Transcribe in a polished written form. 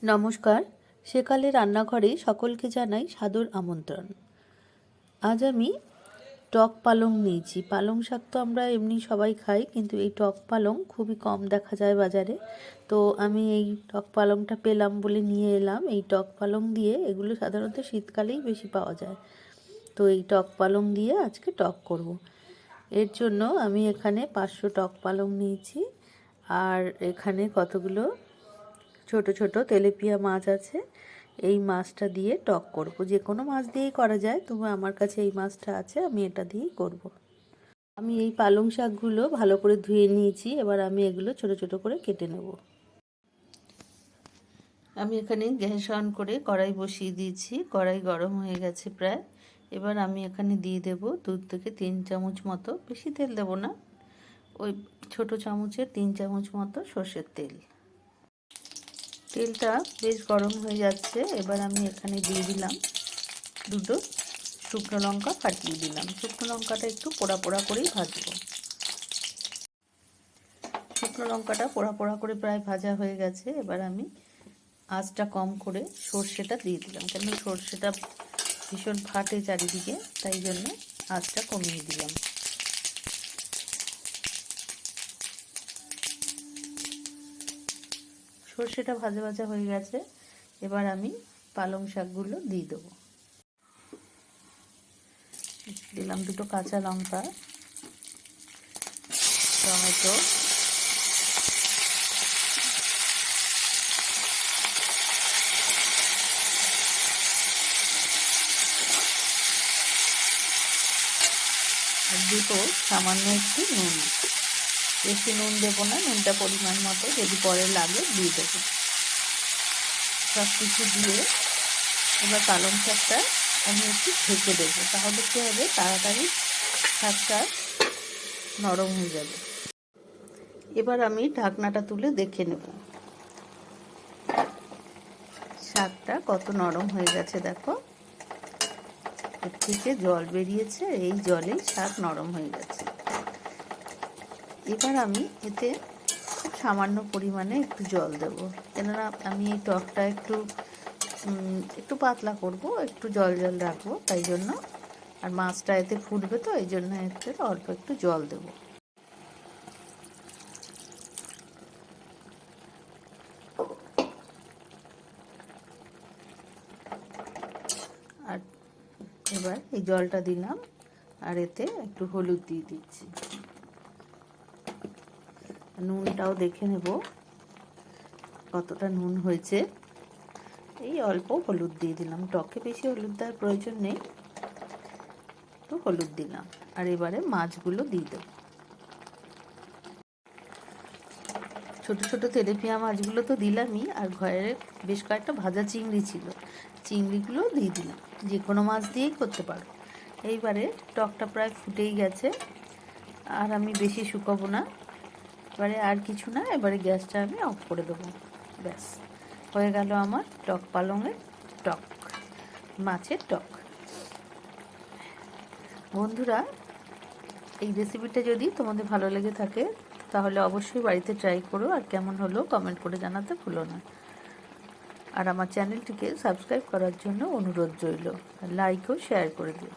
নমস্কার, সেকালে রান্নাঘরে সকলকে জানাই সাদর আমন্ত্রণ। আজ আমি টক পালং নিয়েছি। পালং শাক তো আমরা এমনি সবাই খাই, কিন্তু এই টক পালং খুবই কম দেখা যায় বাজারে। তো আমি এই টক পালংটা পেলাম বলে নিয়ে এলাম। এই টক পালং দিয়ে, এগুলো সাধারণত শীতকালেই বেশি পাওয়া যায়। তো এই টক পালং দিয়ে আজকে টক করব। এর জন্য আমি এখানে 500 টক পালং নিয়েছি, আর এখানে কতগুলো ছোট ছোট তেলাপিয়া মাছ আছে। এই মাছটা দিয়ে টক করব। যে কোনো মাছ দিয়েই করা যায়, তবে আমার কাছে এই মাছটা আছে, আমি এটা দিয়েই করব। আমি এই পালং শাকগুলো ভালো করে ধুয়ে নিয়েছি। এবার আমি এগুলো ছোট ছোট করে কেটে নেব। আমি এখানে গ্যাস অন করে কড়াই বসিয়ে দিয়েছি। কড়াই গরম হয়ে গেছে প্রায়। এবার আমি এখানে দিয়ে দেব 2 থেকে 3 চামচ মতো, বেশি তেল দেব না, ওই ছোট চামচের 3 চামচ মতো সর্ষের তেল। তেলটা বেশ গরম হয়ে যাচ্ছে। এবার আমি এখানে দিয়ে দিলাম 2টো শুকনো লঙ্কা ফাটিয়ে দিলাম। শুকনো লঙ্কাটা একটু পোড়া পোড়া করেই ভাজবো। শুকনো লঙ্কাটা পোড়া পোড়া করে প্রায় ভাজা হয়ে গেছে। এবার আমি আঁচটা কম করে সর্ষেটা দিয়ে দিলাম, কেন সর্ষেটা ভীষণ ফাটে চারিদিকে, তাই জন্য আঁচটা কমিয়ে দিলাম। সর্ষেটা ভাজা ভাজা হয়ে গেছে। এবার আমি পালং শাকগুলো দিয়ে দেবো। দিলাম 2টো কাঁচা লঙ্কা, টমেটো, আর দুটো সামান্য একটু নুন। বেশি নুন দেবো না, নুনটা পরিমাণ মতো, যদি পরে লাগে দিয়ে দেবো। সব কিছু দিয়ে এবার পালং শাকটা আমি একটু ঢেকে দেবো। তাহলে কী হবে, তাড়াতাড়ি শাকটা নরম হয়ে যাবে। এবার আমি ঢাকনাটা তুলে দেখে নেব শাকটা কত নরম হয়ে গেছে। দেখো, এর থেকে জল বেরিয়েছে, এই জলেই শাক নরম হয়ে গেছে। এবার আমি এতে খুব সামান্য পরিমাণে একটু জল দেব, কেননা আমি এই টকটা একটু পাতলা করব, একটু জল জল রাখবো, তাই জন্য। আর মাছটা এতে ফুটবে, তো এই জন্য এতে অল্প একটু জল দেব। আর এবার এই জলটা দিলাম, আর এতে একটু হলুদ দিয়ে দিচ্ছি। নুনটাও দেখে নেব কতটা নুন হয়েছে। এই অল্প হলুদ দিয়ে দিলাম, টকে বেশি হলুদ দেওয়ার প্রয়োজন নেই, একটু হলুদ দিলাম। আর এবারে মাছগুলো দিয়ে দেব। ছোট ছোট তেলাপিয়া মাছগুলো তো দিলামই, আর ঘরে বেশ কয়েকটা ভাজা চিংড়ি ছিল, চিংড়িগুলো দিয়ে দিলাম। যে কোনো মাছ দিয়েই করতে পারো। এইবারে টকটা প্রায় ফুটেই গেছে, আর আমি বেশি শুকাবো না। এবারে আর কিছু না, এবারে গ্যাসটা আমি অফ করে দেবো। ব্যাস, হয়ে গেল আমার টক পালংয়ের টক, মাছের টক। বন্ধুরা, এই রেসিপিটা যদি তোমাদের ভালো লেগে থাকে, তাহলে অবশ্যই বাড়িতে ট্রাই করো, আর কেমন হলো কমেন্ট করে জানাতে ভুলো না। আর আমার চ্যানেলটিকে সাবস্ক্রাইব করার জন্য অনুরোধ রইল, লাইক ও শেয়ার করে দিও।